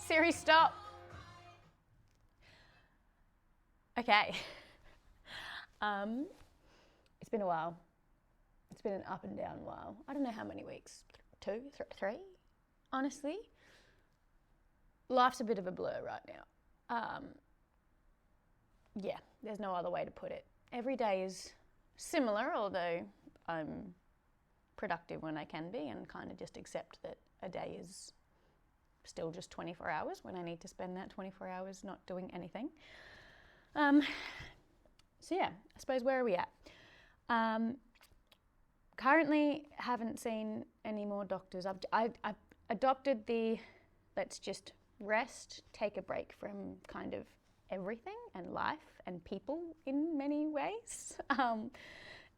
Siri, stop. Okay. It's been a while. It's been an up and down while. I don't know how many weeks. 2, 3, honestly. Life's a bit of a blur right now. Yeah, there's no other way to put it. Every day is similar, although I'm productive when I can be and kind of just accept that a day is still just 24 hours when I need to spend that 24 hours not doing anything. So yeah, I suppose where are we at? Currently haven't seen any more doctors. I've adopted the let's just rest, take a break from kind of everything and life and people in many ways,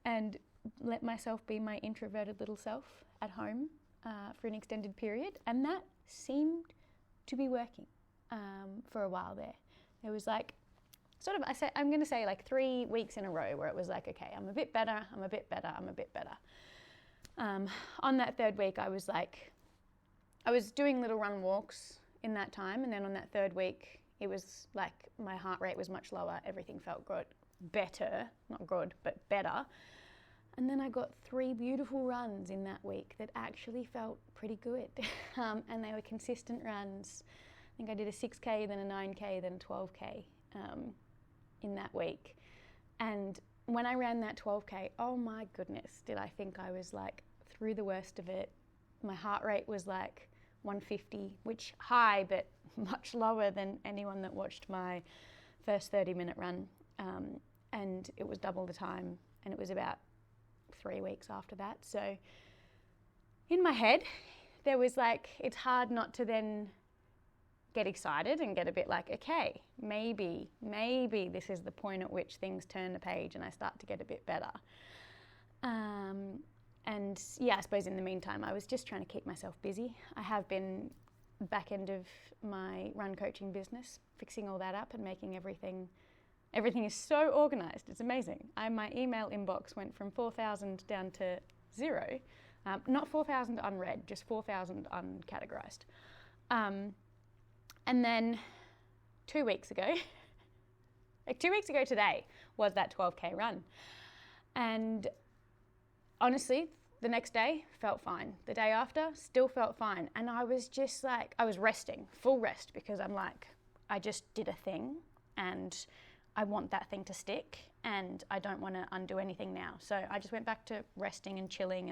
and let myself be my introverted little self at home for an extended period. And that seemed to be working for a while there. It was like, I'm going to say like 3 weeks in a row where it was like, okay, I'm a bit better. On that third week, I was doing little run walks in that time. And then on that third week, it was like my heart rate was much lower. Everything felt good, better, not good, but better. And then I got 3 beautiful runs in that week that actually felt pretty good. And they were consistent runs. I think I did a 6K, then a 9K, then a 12K in that week. And when I ran that 12K, oh my goodness, did I think I was like through the worst of it. My heart rate was like 150, which high, but much lower than anyone that watched my first 30-minute run. And it was double the time, and it was about 3 weeks after that. So in my head, there was like, it's hard not to then get excited and get a bit like, okay, maybe this is the point at which things turn the page and I start to get a bit better. And yeah, I suppose in the meantime, I was just trying to keep myself busy. I have been back end of my run coaching business, fixing all that up and making everything is so organized. It's amazing. My email inbox went from 4,000 down to 0. Not 4,000 unread, just 4,000 uncategorized. And then 2 weeks ago, like 2 weeks ago today, was that 12K run. And honestly, the next day felt fine. The day after still felt fine. And I was just like, I was resting, full rest, because I'm like, I just did a thing and I want that thing to stick and I don't want to undo anything now. So I just went back to resting and chilling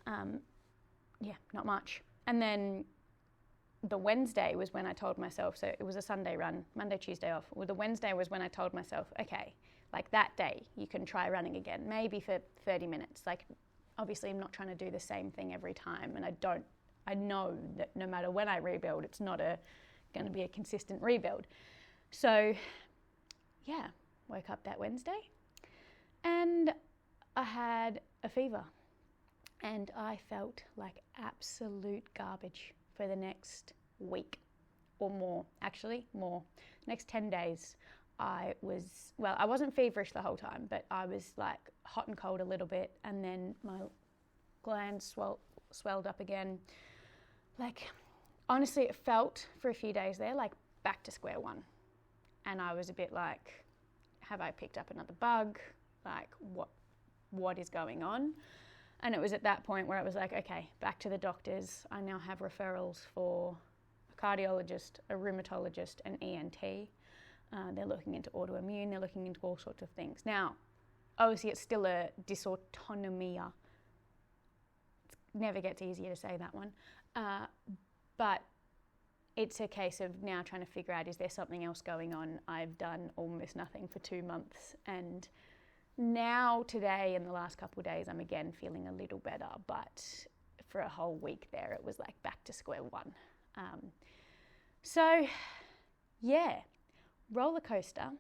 and yeah, not much. And then the Wednesday was when I told myself, so it was a Sunday run, Monday, Tuesday off. Well, the Wednesday was when I told myself, okay, like that day you can try running again, maybe for 30 minutes. Like obviously I'm not trying to do the same thing every time, and I know that no matter when I rebuild, it's not going to be a consistent rebuild. So yeah, woke up that Wednesday and I had a fever and I felt like absolute garbage for the next week or more, actually more. Next 10 days I wasn't feverish the whole time, but I was like hot and cold a little bit, and then my glands swelled up again. Like honestly, it felt for a few days there like back to square one. And I was a bit like, have I picked up another bug? Like what is going on? And it was at that point where I was like, okay, back to the doctors. I now have referrals for a cardiologist, a rheumatologist, an ENT. They're looking into autoimmune. They're looking into all sorts of things. Now, obviously, it's still a dysautonomia. It never gets easier to say that one. But it's a case of now trying to figure out, is there something else going on? I've done almost nothing for 2 months, and now today, in the last couple of days, I'm again feeling a little better, but for a whole week there, it was like back to square one. So yeah, roller coaster,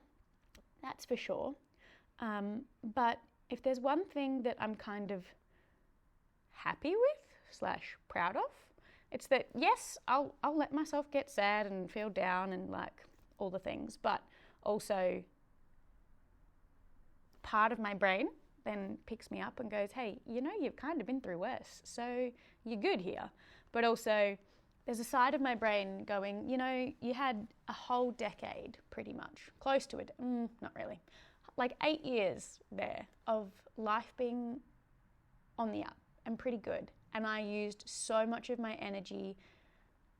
that's for sure. But if there's one thing that I'm kind of happy with / proud of, it's that yes, I'll let myself get sad and feel down and like all the things, but also part of my brain then picks me up and goes, hey, you know, you've kind of been through worse, so you're good here. But also there's a side of my brain going, you had a whole decade pretty much, close to it, not really, like 8 years there of life being on the up and pretty good. And I used so much of my energy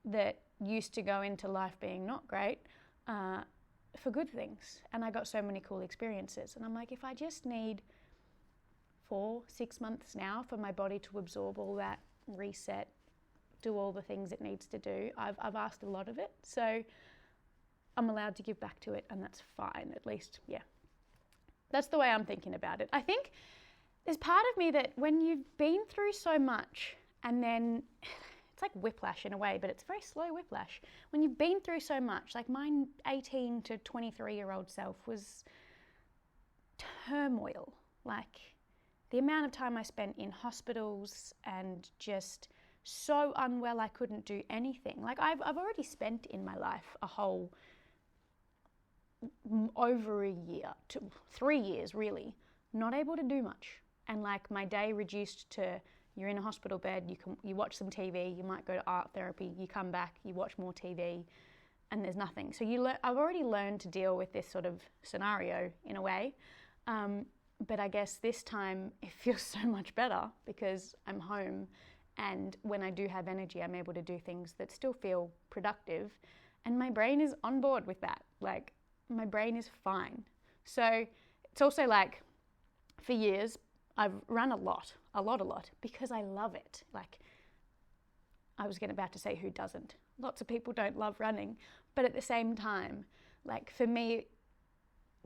that used to go into life being not great for good things. And I got so many cool experiences. And I'm like, if I just need 4-6 months now for my body to absorb all that, reset, do all the things it needs to do, I've asked a lot of it. So I'm allowed to give back to it, and that's fine, at least, yeah. That's the way I'm thinking about it. I think there's part of me that when you've been through so much, and then it's like whiplash in a way, but it's very slow whiplash. When you've been through so much, like my 18 to 23-year-old self was turmoil. Like the amount of time I spent in hospitals and just so unwell I couldn't do anything. Like I've already spent in my life a whole over a year to 3 years really, not able to do much. And like my day reduced to, you're in a hospital bed, you watch some TV, you might go to art therapy, you come back, you watch more TV, and there's nothing. So I've already learned to deal with this sort of scenario in a way. But I guess this time it feels so much better because I'm home, and when I do have energy, I'm able to do things that still feel productive, and my brain is on board with that. Like my brain is fine. So it's also like for years, I've run a lot, because I love it. Like I was about to say, who doesn't? Lots of people don't love running, but at the same time, like for me,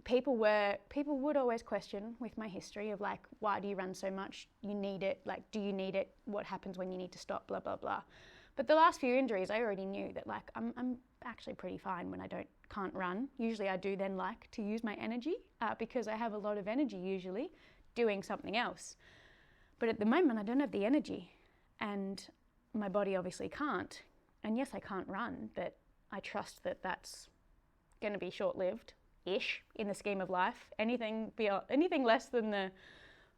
people would always question with my history of like, why do you run so much? You need it. Like, do you need it? What happens when you need to stop? Blah, blah, blah. But the last few injuries, I already knew that like I'm actually pretty fine when I can't run. Usually I do then like to use my energy because I have a lot of energy usually doing something else. But at the moment I don't have the energy, and my body obviously can't. And yes, I can't run, but I trust that that's going to be short-lived-ish in the scheme of life. Anything less than the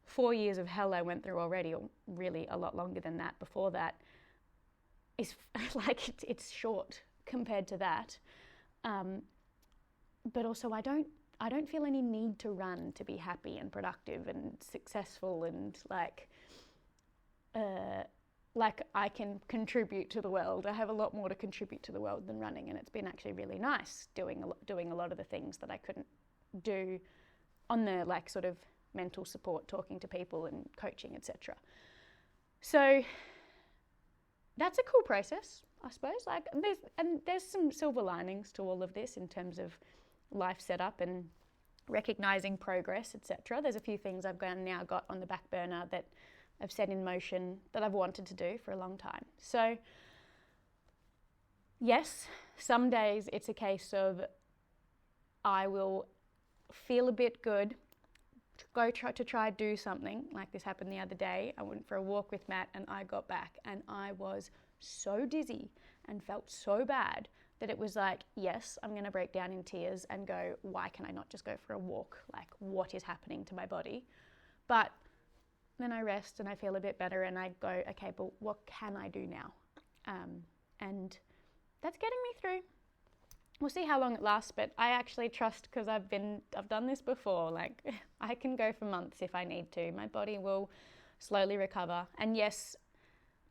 4 years of hell I went through already, or really a lot longer than that before that, is like it's short compared to that. But also I don't feel any need to run to be happy and productive and successful and like I can contribute to the world. I have a lot more to contribute to the world than running, and it's been actually really nice doing a lot of the things that I couldn't do on the like sort of mental support, talking to people and coaching, etc. So that's a cool process, I suppose. Like there's some silver linings to all of this in terms of life setup and recognizing progress, etc. There's a few things I've now got on the back burner that I've set in motion that I've wanted to do for a long time. So yes, some days it's a case of I will feel a bit good to try do something. Like this happened the other day. I went for a walk with Matt and I got back and I was so dizzy and felt so bad that it was like, yes, I'm going to break down in tears and go, why can I not just go for a walk? Like, what is happening to my body? But then I rest and I feel a bit better and I go, okay, but what can I do now? And that's getting me through. We'll see how long it lasts, but I actually trust, because I've done this before. Like I can go for months if I need to. My body will slowly recover. And yes,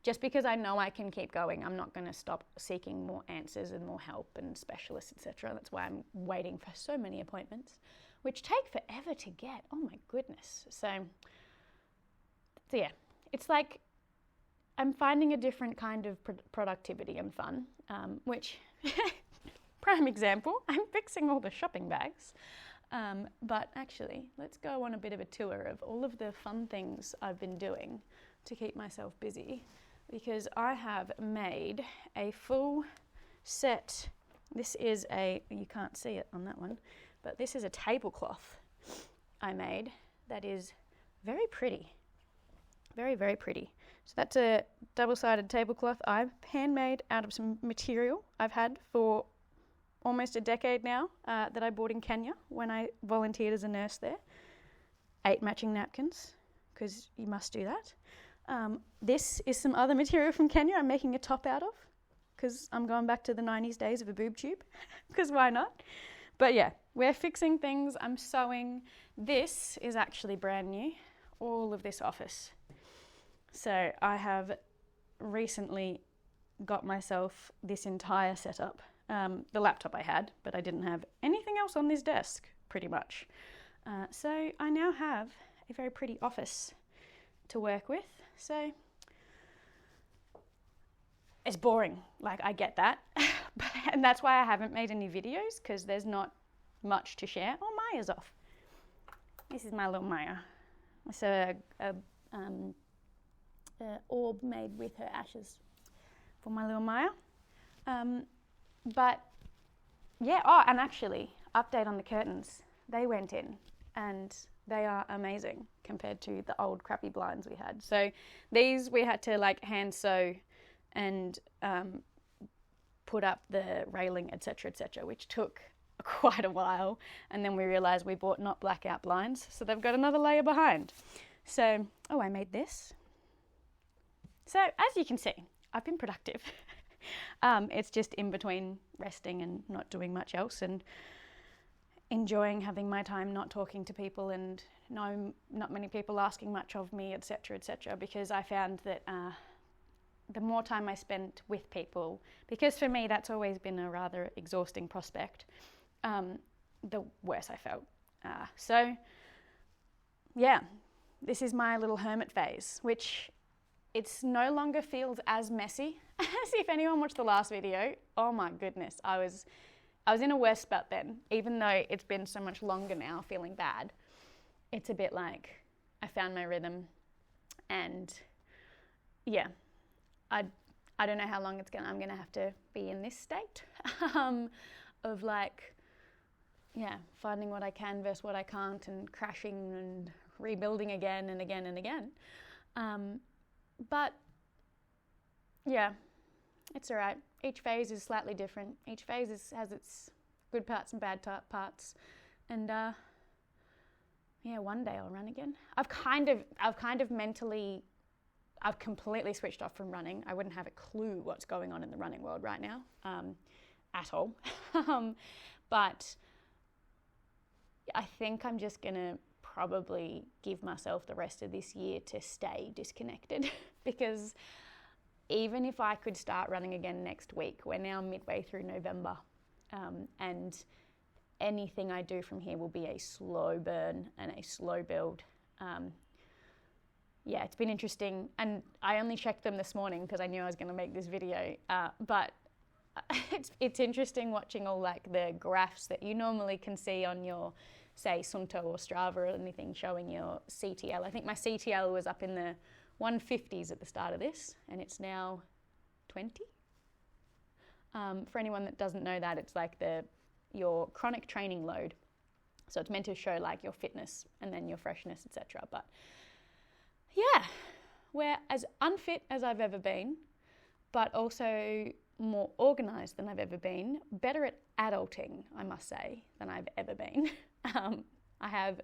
just because I know I can keep going, I'm not going to stop seeking more answers and more help and specialists, etc. That's why I'm waiting for so many appointments, which take forever to get. Oh my goodness. So yeah, it's like I'm finding a different kind of productivity and fun, which, prime example, I'm fixing all the shopping bags. But actually, let's go on a bit of a tour of all of the fun things I've been doing to keep myself busy, because I have made a full set. This is you can't see it on that one, but this is a tablecloth I made that is very pretty. Very, very pretty. So that's a double-sided tablecloth I've handmade out of some material I've had for almost a decade now that I bought in Kenya when I volunteered as a nurse there. 8 matching napkins, because you must do that. This is some other material from Kenya I'm making a top out of, because I'm going back to the 90s days of a boob tube, because why not? But yeah, we're fixing things. I'm sewing. This is actually brand new, all of this office. So I have recently got myself this entire setup. The laptop I had, but I didn't have anything else on this desk, pretty much. So I now have a very pretty office to work with. So it's boring, like I get that. And that's why I haven't made any videos, because there's not much to share. Oh, Maya's off. This is my little Maya. It's a orb made with her ashes for my little Maya. But yeah, oh, and actually, update on the curtains. They went in and they are amazing compared to the old crappy blinds we had. So these we had to like hand sew and put up the railing, etc., which took quite a while. And then we realized we bought not blackout blinds, so they've got another layer behind. So, oh, I made this. So as you can see, I've been productive. It's just in between resting and not doing much else, and enjoying having my time not talking to people, and not many people asking much of me, etc., because I found that the more time I spent with people, because for me that's always been a rather exhausting prospect, the worse I felt. So yeah, this is my little hermit phase, which it's no longer feels as messy as if anyone watched the last video. Oh my goodness, I was in a worse spot then, even though it's been so much longer now feeling bad. It's a bit like I found my rhythm, and yeah, I don't know how long I'm gonna have to be in this state of like, yeah, finding what I can versus what I can't, and crashing and rebuilding again and again and again. But yeah, it's all right. Each phase is slightly different. Each phase has its good parts and bad parts. And yeah, one day I'll run again. I've completely switched off from running. I wouldn't have a clue what's going on in the running world right now, at all. But I think I'm just gonna probably give myself the rest of this year to stay disconnected, because even if I could start running again next week, we're now midway through November, and anything I do from here will be a slow burn and a slow build. Yeah, it's been interesting, and I only checked them this morning because I knew I was going to make this video, but it's interesting watching all like the graphs that you normally can see on your, say, Sunto or Strava or anything showing your CTL. I think my CTL was up in the 150s at the start of this, and it's now 20. For anyone that doesn't know that, it's like your chronic training load. So it's meant to show like your fitness and then your freshness, etc. But yeah, we're as unfit as I've ever been, but also more organised than I've ever been, better at adulting, I must say, than I've ever been. I have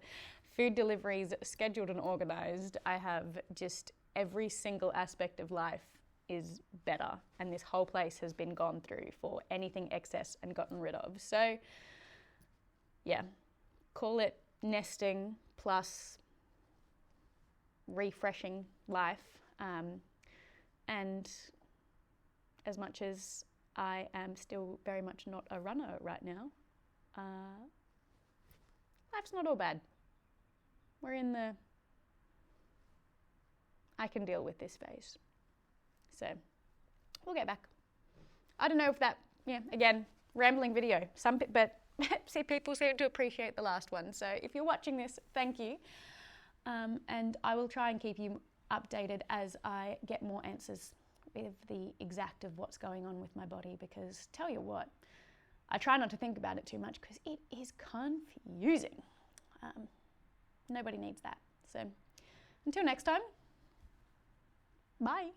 food deliveries scheduled and organised. I have just every single aspect of life is better, and this whole place has been gone through for anything excess and gotten rid of. So yeah, call it nesting plus refreshing life. And as much as I am still very much not a runner right now, life's not all bad. We're in the I can deal with this phase. So we'll get back. I don't know if that, yeah, again, rambling video. But see, people seem to appreciate the last one. So if you're watching this, thank you. And I will try and keep you updated as I get more answers with the exact of what's going on with my body, because tell you what, I try not to think about it too much because it is confusing. Nobody needs that. So until next time, bye.